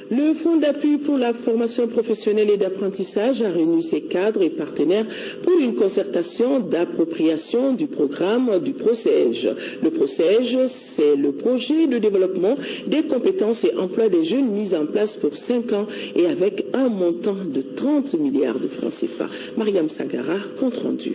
S1: Le Fonds d'appui pour la formation professionnelle et d'apprentissage a réuni ses cadres et partenaires pour une concertation d'appropriation du programme du PROCEJ. Le PROCEJ, c'est le projet de développement des compétences et emploi des jeunes mis en place pour 5 ans et avec un montant de 30 milliards de francs CFA. Mariam Sagara, compte rendu.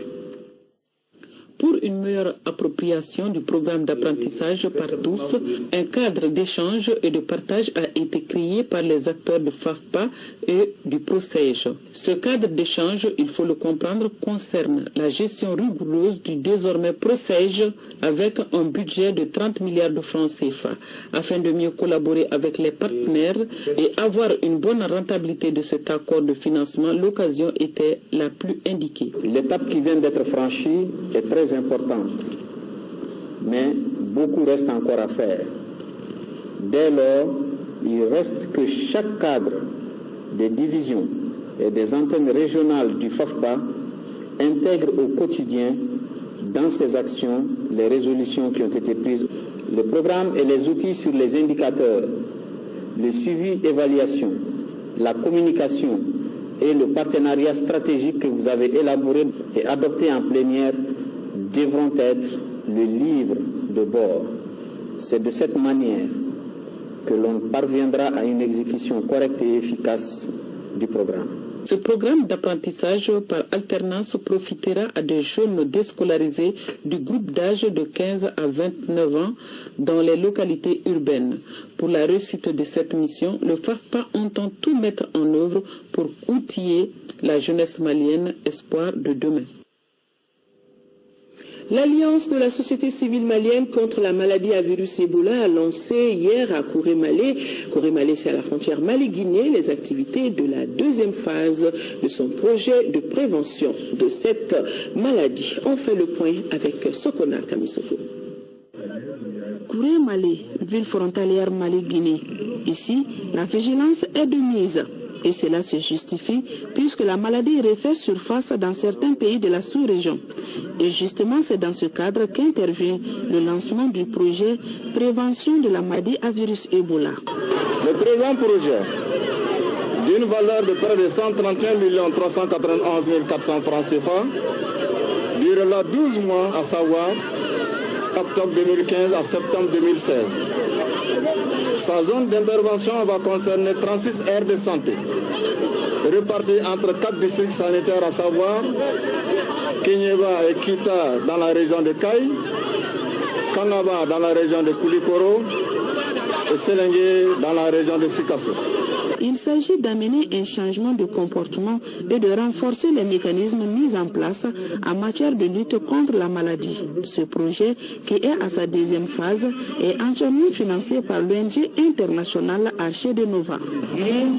S5: Pour une meilleure appropriation du programme d'apprentissage par tous, un cadre d'échange et de partage a été créé par les acteurs de FAFPA et du PROCEJ. Ce cadre d'échange, il faut le comprendre, concerne la gestion rigoureuse du désormais PROCEJ avec un budget de 30 milliards de francs CFA. Afin de mieux collaborer avec les partenaires et avoir une bonne rentabilité de cet accord de financement, l'occasion était la plus indiquée.
S7: L'étape qui vient d'être franchie est très importante, mais beaucoup reste encore à faire. Dès lors, il reste que chaque cadre des divisions et des antennes régionales du FAFPA intègre au quotidien dans ses actions les résolutions qui ont été prises. Le programme et les outils sur les indicateurs, le suivi-évaluation, la communication et le partenariat stratégique que vous avez élaboré et adopté en plénière devront être le livre de bord. C'est de cette manière que l'on parviendra à une exécution correcte et efficace du programme.
S5: Ce programme d'apprentissage par alternance profitera à des jeunes déscolarisés du groupe d'âge de 15 à 29 ans dans les localités urbaines. Pour la réussite de cette mission, le FAFPA entend tout mettre en œuvre pour outiller la jeunesse malienne, espoir de demain.
S1: L'Alliance de la société civile malienne contre la maladie à virus Ebola a lancé hier à Kourémalé, c'est à la frontière Mali-Guinée, les activités de la deuxième phase de son projet de prévention de cette maladie. On fait le point avec Sokona Kamisoko.
S8: Kourémalé, ville frontalière Mali-Guinée. Ici, la vigilance est de mise. Et cela se justifie puisque la maladie refait surface dans certains pays de la sous-région. Et justement, c'est dans ce cadre qu'intervient le lancement du projet Prévention de la maladie à virus Ebola.
S16: Le présent projet, d'une valeur de près de 131 391 400 francs CFA, durera 12 mois, à savoir octobre 2015 à septembre 2016. Sa zone d'intervention va concerner 36 aires de santé, réparties entre 4 districts sanitaires, à savoir Kenyeba et Kita dans la région de Kaï, Kanaba dans la région de Koulikoro et Selengue dans la région de Sikasso.
S8: il s'agit d'amener un changement de comportement et de renforcer les mécanismes mis en place en matière de lutte contre la maladie. Ce projet, qui est à sa deuxième phase, est entièrement financé par l'ONG internationale Arche-de-Nova.
S9: Nous,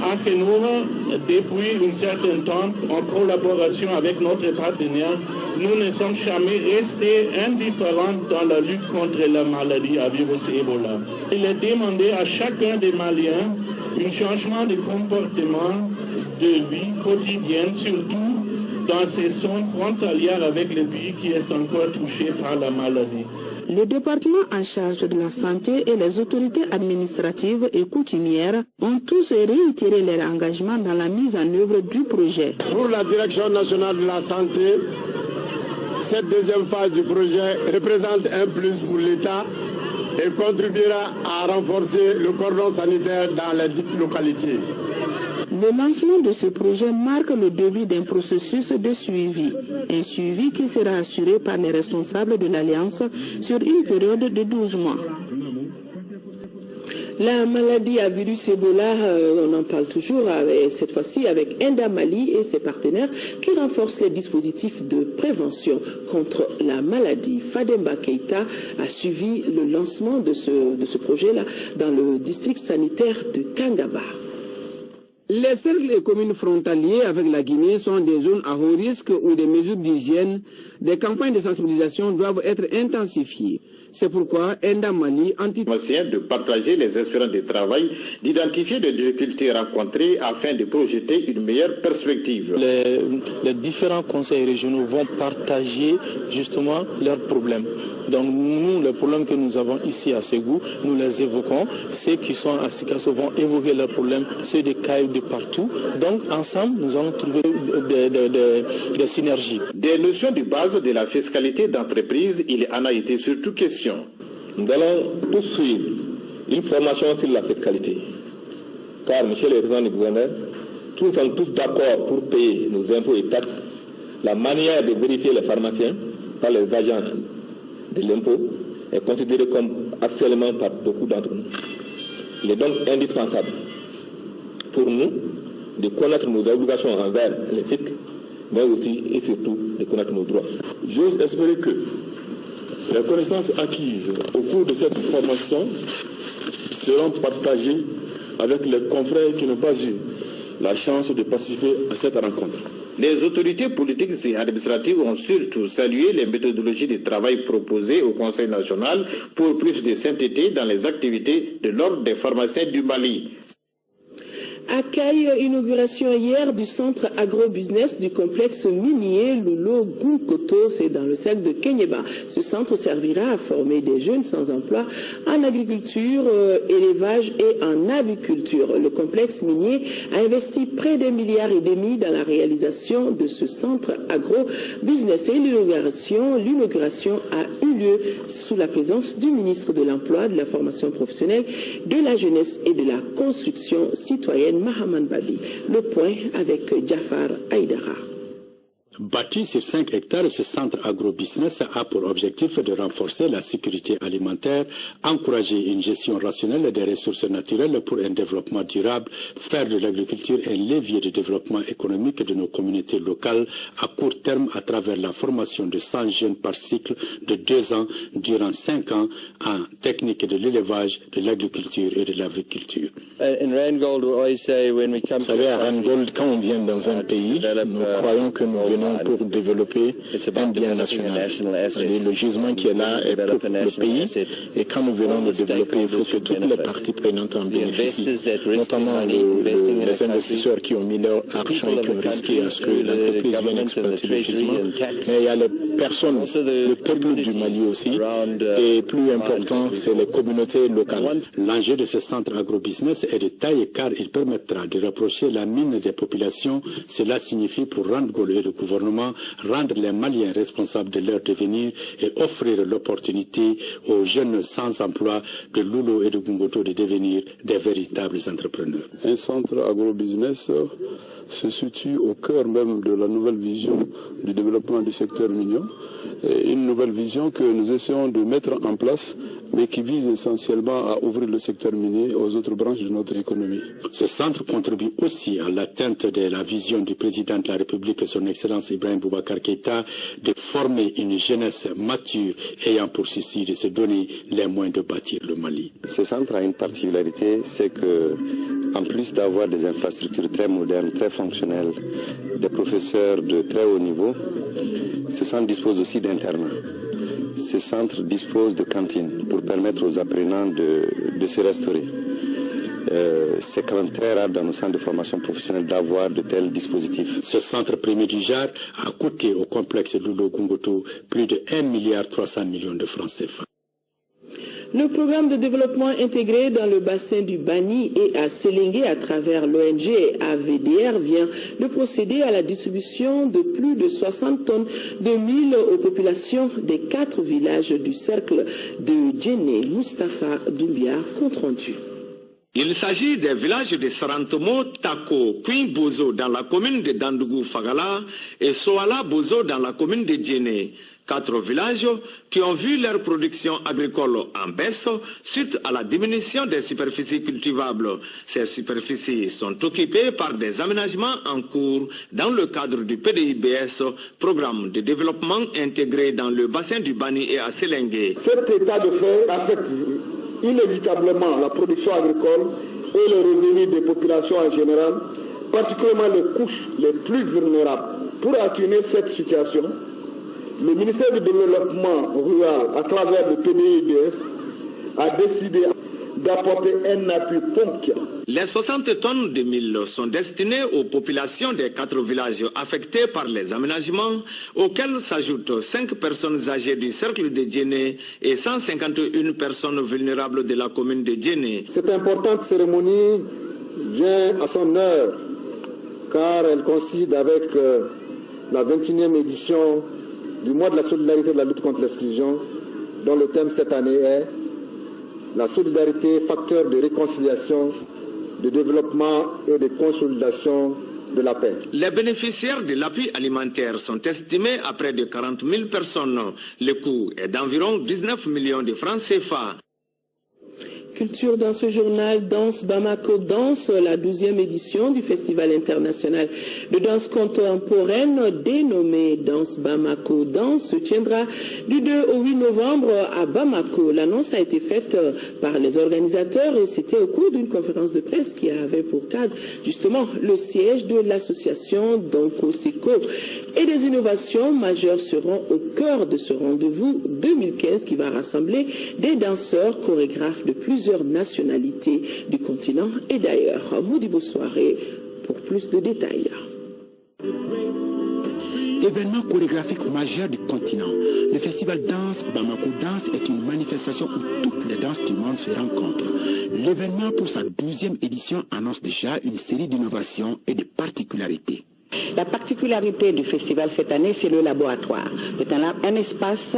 S9: Arche-Nova, depuis un certain temps, en collaboration avec notre partenaire, nous ne sommes jamais restés indifférents dans la lutte contre la maladie à virus Ebola. Il est demandé à chacun des Maliens un changement de comportement de vie quotidienne, surtout dans ces zones frontalières avec les pays qui sont encore touchés par la maladie.
S8: Le département en charge de la santé et les autorités administratives et coutumières ont tous réitéré leur engagement dans la mise en œuvre du projet.
S10: Pour la Direction nationale de la santé, cette deuxième phase du projet représente un plus pour l'État et contribuera à renforcer le cordon sanitaire dans les dites localités.
S8: Le lancement de ce projet marque le début d'un processus de suivi. Un suivi qui sera assuré par les responsables de l'Alliance sur une période de 12 mois.
S1: La maladie à virus Ebola, on en parle toujours, cette fois-ci avec Enda Mali et ses partenaires qui renforcent les dispositifs de prévention contre la maladie. Fademba Keita a suivi le lancement de ce projet-là dans le district sanitaire de Kangaba.
S14: Les cercles et communes frontaliers avec la Guinée sont des zones à haut risque où des mesures d'hygiène, des campagnes de sensibilisation doivent être intensifiées. C'est pourquoi Enda Mali
S11: de partager les expériences de travail, d'identifier les difficultés rencontrées afin de projeter une meilleure perspective.
S12: Les différents conseils régionaux vont partager justement leurs problèmes. Donc nous, les problèmes que nous avons ici à Ségou, nous les évoquons. Ceux qui sont à Sikasso vont évoquer leurs problèmes, ceux de Kaï de partout. Donc ensemble, nous allons trouver des synergies.
S11: Des notions de base de la fiscalité d'entreprise, il en a été surtout question.
S13: Nous allons poursuivre une formation sur la fiscalité. Car, monsieur le président du gouverneur, nous sommes tous d'accord pour payer nos impôts et taxes. La manière de vérifier les pharmaciens par les agents de l'impôt est considérée comme harcèlement par beaucoup d'entre nous. Il est donc indispensable pour nous de connaître nos obligations envers les fiscs, mais aussi et surtout de connaître nos droits.
S6: J'ose espérer que les connaissances acquises au cours de cette formation seront partagées avec les confrères qui n'ont pas eu la chance de participer à cette rencontre.
S11: Les autorités politiques et administratives ont surtout salué les méthodologies de travail proposées au Conseil national pour plus de sainteté dans les activités de l'Ordre des pharmaciens du Mali.
S1: Accueil, inauguration hier du centre agro-business du complexe minier Lulo Gunkoto, c'est dans le cercle de Kenyeba. Ce centre servira à former des jeunes sans emploi en agriculture, élevage et en aviculture. Le complexe minier a investi près d'1,5 milliard dans la réalisation de ce centre agro-business et l'inauguration a eu lieu sous la présence du ministre de l'Emploi, de la formation professionnelle, de la jeunesse et de la construction citoyenne. Mahaman Babi. Le point avec Jafar Aïdara.
S26: Bâti sur 5 hectares, ce centre agro-business a pour objectif de renforcer la sécurité alimentaire, encourager une gestion rationnelle des ressources naturelles pour un développement durable, faire de l'agriculture un levier de développement économique de nos communautés locales à court terme à travers la formation de 100 jeunes par cycle de 2 ans durant 5 ans en technique de l'élevage, de l'agriculture et de l'aviculture.
S27: Vous savez, à Randgold, quand on vient dans un pays, nous croyons que nous venons pour développer un bien national. Le gisement qui est là est pour le pays et quand nous venons le développer, il faut que toutes les parties prenantes en bénéficient, notamment les investisseurs qui ont mis leur argent et qui ont risqué à ce que l'entreprise vienne exploiter le gisement. Mais il y a les personnes, le peuple du Mali aussi, et plus important, c'est les communautés locales.
S26: L'enjeu de ce centre agro-business est de taille car il permettra de rapprocher la mine des populations. Cela signifie pour Randgold et le gouvernement rendre les Maliens responsables de leur devenir et offrir l'opportunité aux jeunes sans emploi de Lulo et de Gunkoto de devenir des véritables entrepreneurs.
S6: Un centre agro-business se situe au cœur même de la nouvelle vision du développement du secteur minier. Une nouvelle vision que nous essayons de mettre en place
S4: mais qui vise essentiellement à ouvrir le secteur minier aux autres branches de notre économie.
S26: Ce centre contribue aussi à l'atteinte de la vision du président de la République, son Excellence Ibrahim Boubacar Keïta, de former une jeunesse mature ayant pour souci de se donner les moyens de bâtir le Mali.
S3: Ce centre a une particularité, c'est que, en plus d'avoir des infrastructures très modernes, très fonctionnelles, des professeurs de très haut niveau, ce centre dispose aussi d'internats. Ce centre dispose de cantines pour permettre aux apprenants de se restaurer. C'est quand même très rare dans nos centres de formation professionnelle d'avoir de tels dispositifs.
S26: Ce centre premier du genre a coûté au complexe Loulo Gungoto plus de 1,3 milliard de francs CFA.
S1: Le programme de développement intégré dans le bassin du Bani et à Sélingué à travers l'ONG AVDR vient de procéder à la distribution de plus de 60 tonnes de mil aux populations des 4 villages du cercle de Djéné. Moustapha Doumbia, compte rendu.
S15: Il s'agit des villages de Sarantomo, Tako, Queen Bozo dans la commune de Dandougou Fagala et Soala Bozo dans la commune de Djéné. 4 villages qui ont vu leur production agricole en baisse suite à la diminution des superficies cultivables. Ces superficies sont occupées par des aménagements en cours dans le cadre du PDIBS, programme de développement intégré dans le bassin du Bani et à Sélingué.
S17: Cet état de fait affecte inévitablement la production agricole et les revenus des populations en général, particulièrement les couches les plus vulnérables. Pour atténuer cette situation, le ministère du Développement rural, à travers le PDIBS, a décidé d'apporter un appui ponctuel.
S15: Les 60 tonnes de mil sont destinées aux populations des 4 villages affectés par les aménagements, auxquels s'ajoutent 5 personnes âgées du cercle de Djéné et 151 personnes vulnérables de la commune de Djéné.
S17: Cette importante cérémonie vient à son heure, car elle coïncide avec la 21e édition du mois de la solidarité et de la lutte contre l'exclusion, dont le thème cette année est la solidarité, facteur de réconciliation, de développement et de consolidation de la paix.
S15: Les bénéficiaires de l'appui alimentaire sont estimés à près de 40 000 personnes. Le coût est d'environ 19 millions de francs CFA.
S1: Culture dans ce journal, Danse Bamako Danse, la 12e édition du Festival international de danse contemporaine dénommé Danse Bamako Danse se tiendra du 2 au 8 novembre à Bamako. L'annonce a été faite par les organisateurs et c'était au cours d'une conférence de presse qui avait pour cadre justement le siège de l'association Donko Seko. Et des innovations majeures seront au cœur de ce rendez-vous 2015 qui va rassembler des danseurs, chorégraphes de plusieurs nationalités du continent et d'ailleurs. Modibo Soirée pour plus de détails.
S19: Événement chorégraphique majeur du continent, le festival Danse Bamako Danse est une manifestation où toutes les danses du monde se rencontrent. L'événement pour sa 12e édition annonce déjà une série d'innovations et de particularités.
S20: La particularité du festival cette année, c'est le laboratoire. C'est un espace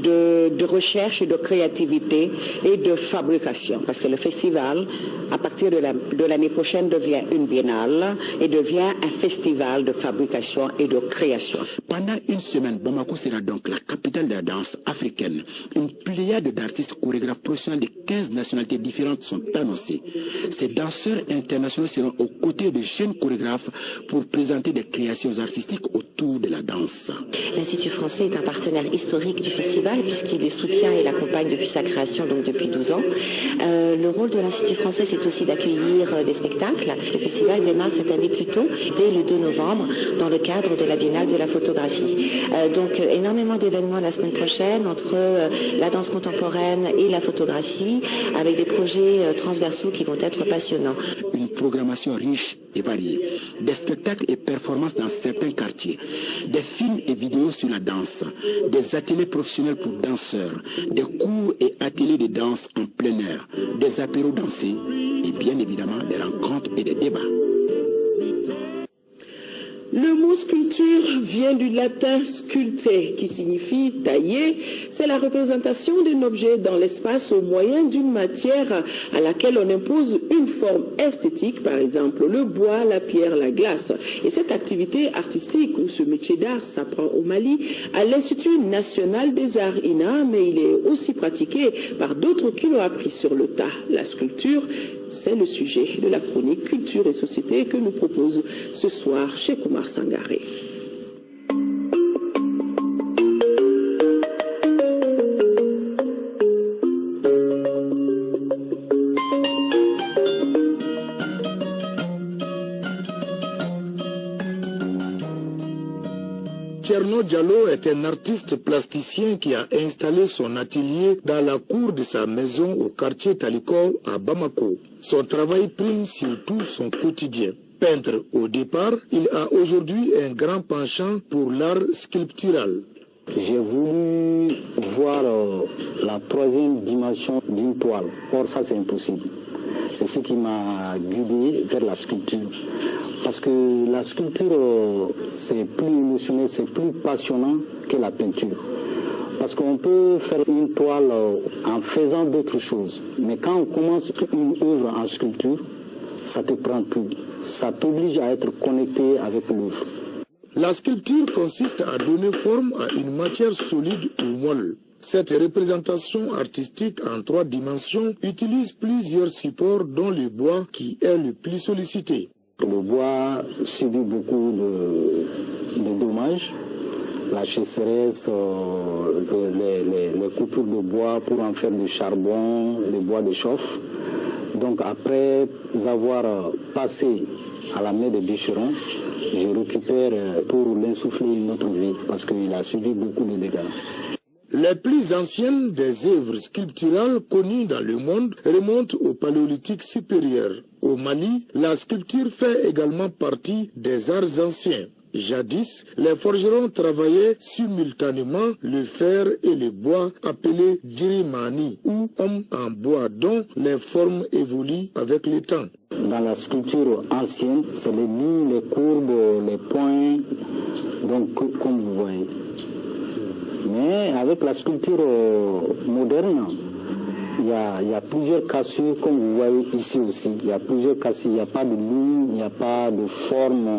S20: de recherche, de créativité et de fabrication. Parce que le festival, à partir de l'année prochaine, devient une biennale et devient un festival de fabrication et de création.
S19: Pendant une semaine, Bamako sera donc la capitale de la danse africaine. Une pléiade d'artistes chorégraphes professionnels de 15 nationalités différentes sont annoncés. Ces danseurs internationaux seront aux côtés de jeunes chorégraphes pour présenter des créations artistiques autour de la danse.
S21: L'Institut français est un partenaire historique du festival puisqu'il le soutient et l'accompagne depuis sa création, donc depuis 12 ans. Le rôle de l'Institut français, c'est aussi d'accueillir des spectacles. Le festival démarre cette année plus tôt, dès le 2 novembre, dans le cadre de la Biennale de la photographie. Donc énormément d'événements la semaine prochaine entre la danse contemporaine et la photographie, avec des projets transversaux qui vont être passionnants.
S19: Une programmation riche et variée, des spectacles et performances dans certains quartiers, des films et vidéos sur la danse, des ateliers professionnels pour danseurs, des cours et ateliers de danse en plein air, des apéros dansés et bien évidemment des rencontres et des débats.
S1: Le mois mot sculpture vient du latin sculpter, qui signifie tailler. C'est la représentation d'un objet dans l'espace au moyen d'une matière à laquelle on impose une forme esthétique, par exemple le bois, la pierre, la glace. Et cette activité artistique ou ce métier d'art s'apprend au Mali à l'Institut national des arts INA, mais il est aussi pratiqué par d'autres qui l'ont appris sur le tas. La sculpture, c'est le sujet de la chronique Culture et Société que nous propose ce soir chez Koumar Sangaré.
S2: Thierno Diallo est un artiste plasticien qui a installé son atelier dans la cour de sa maison au quartier Taliko à Bamako. Son travail prime surtout son quotidien. Peintre au départ, il a aujourd'hui un grand penchant pour l'art sculptural.
S7: J'ai voulu voir la troisième dimension d'une toile. Or ça c'est impossible. C'est ce qui m'a guidé vers la sculpture. Parce que la sculpture, c'est plus émotionnel, c'est plus passionnant que la peinture. Parce qu'on peut faire une toile en faisant d'autres choses. Mais quand on commence une œuvre en sculpture, ça te prend tout. Ça t'oblige à être connecté avec l'œuvre.
S2: La sculpture consiste à donner forme à une matière solide ou molle. Cette représentation artistique en 3 dimensions utilise plusieurs supports dont le bois qui est le plus sollicité.
S7: Le bois subit beaucoup de dommages. La chasseresse, les coupures de bois pour en faire du charbon, le bois de chauffe. Donc après avoir passé à la main des bûcherons, je récupère pour l'insuffler une autre vie parce qu'il a subi beaucoup de dégâts.
S2: Les plus anciennes des œuvres sculpturales connues dans le monde remontent au Paléolithique supérieur. Au Mali, la sculpture fait également partie des arts anciens. Jadis, les forgerons travaillaient simultanément le fer et le bois appelé dirimani ou homme en bois dont les formes évoluent avec le temps.
S7: Dans la sculpture ancienne, c'est les lignes, les courbes, les points, donc comme vous voyez. Mais avec la sculpture moderne, il y a plusieurs cassures, comme vous voyez ici aussi. Il y a plusieurs cassures, il n'y a pas de ligne, il n'y a pas de forme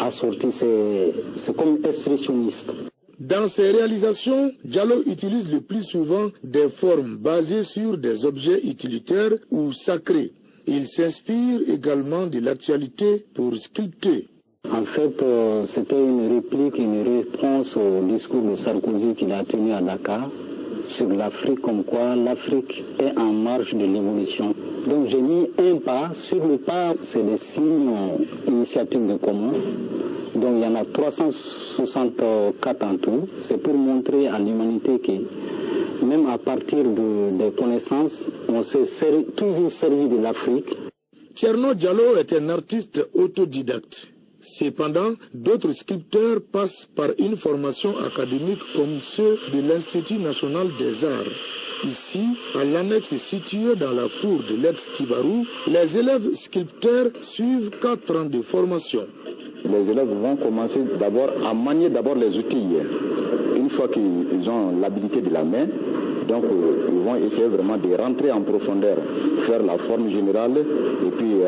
S7: assortie, c'est comme expressionniste.
S2: Dans ses réalisations, Diallo utilise le plus souvent des formes basées sur des objets utilitaires ou sacrés. Il s'inspire également de l'actualité pour sculpter.
S7: En fait, c'était une réplique, une réponse au discours de Sarkozy qu'il a tenu à Dakar sur l'Afrique, comme quoi l'Afrique est en marche de l'évolution. Donc j'ai mis un pas. Sur le pas, c'est des signes initiatives de commun. Donc il y en a 364 en tout. C'est pour montrer à l'humanité que même à partir des connaissances, on s'est toujours servi de l'Afrique.
S2: Thierno Diallo est un artiste autodidacte. Cependant, d'autres sculpteurs passent par une formation académique comme ceux de l'Institut national des arts. Ici, à l'annexe située dans la cour de l'ex-Kibarou, les élèves sculpteurs suivent 4 ans de formation.
S18: Les élèves vont commencer d'abord à manier les outils. Une fois qu'ils ont l'habilité de la main, donc ils vont essayer vraiment de rentrer en profondeur, faire la forme générale et puis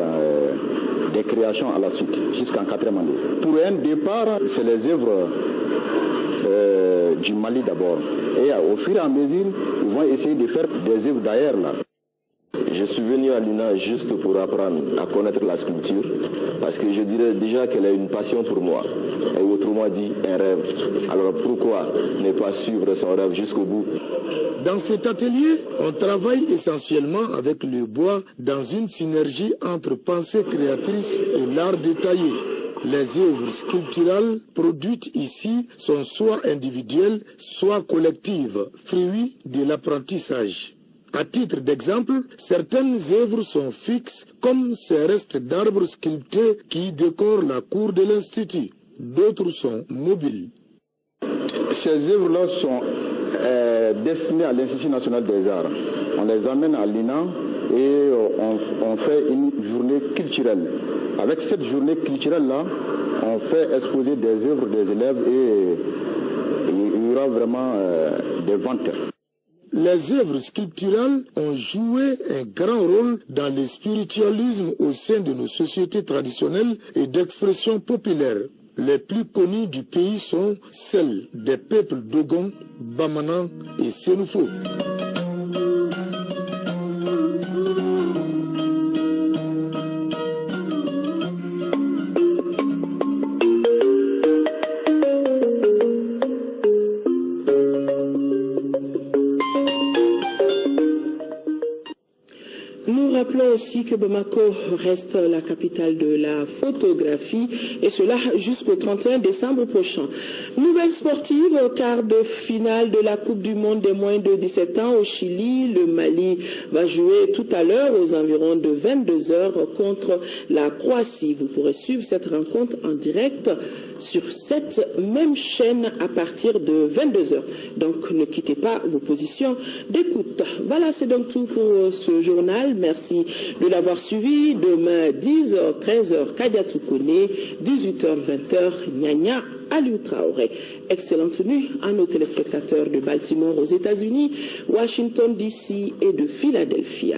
S18: des créations à la suite, jusqu'en 4e année. Pour un départ, c'est les œuvres du Mali d'abord. Et au fur et à mesure, ils vont essayer de faire des œuvres d'ailleurs là.
S22: Je suis venu à l'UNA juste pour apprendre à connaître la sculpture, parce que je dirais déjà qu'elle est une passion pour moi, et autrement dit, un rêve. Alors pourquoi ne pas suivre son rêve jusqu'au bout?
S2: Dans cet atelier, on travaille essentiellement avec le bois dans une synergie entre pensée créatrice et l'art détaillé. Les œuvres sculpturales produites ici sont soit individuelles, soit collectives, fruits de l'apprentissage. À titre d'exemple, certaines œuvres sont fixes, comme ces restes d'arbres sculptés qui décorent la cour de l'Institut. D'autres sont mobiles.
S18: Ces œuvres-là sont destinées à l'Institut national des arts. On les amène à l'INA et on fait une journée culturelle. Avec cette journée culturelle-là, on fait exposer des œuvres des élèves et il y aura vraiment des ventes.
S2: Les œuvres sculpturales ont joué un grand rôle dans le spiritualisme au sein de nos sociétés traditionnelles et d'expression populaire. Les plus connues du pays sont celles des peuples Dogon, Bamana et Sénoufo.
S1: Nous rappelons aussi que Bamako reste la capitale de la photographie et cela jusqu'au 31 décembre prochain. Nouvelle sportive, quart de finale de la Coupe du Monde des moins de 17 ans au Chili. Le Mali va jouer tout à l'heure aux environs de 22h contre la Croatie. Vous pourrez suivre cette rencontre en direct sur cette même chaîne à partir de 22h. Donc ne quittez pas vos positions d'écoute. Voilà, c'est donc tout pour ce journal. Merci de l'avoir suivi. Demain, 10h, 13h, Kadiatou Kone, 18h, 20h, Nyanya Aliou Traoré. Excellente nuit à nos téléspectateurs de Baltimore aux États-Unis, Washington DC et de Philadelphia.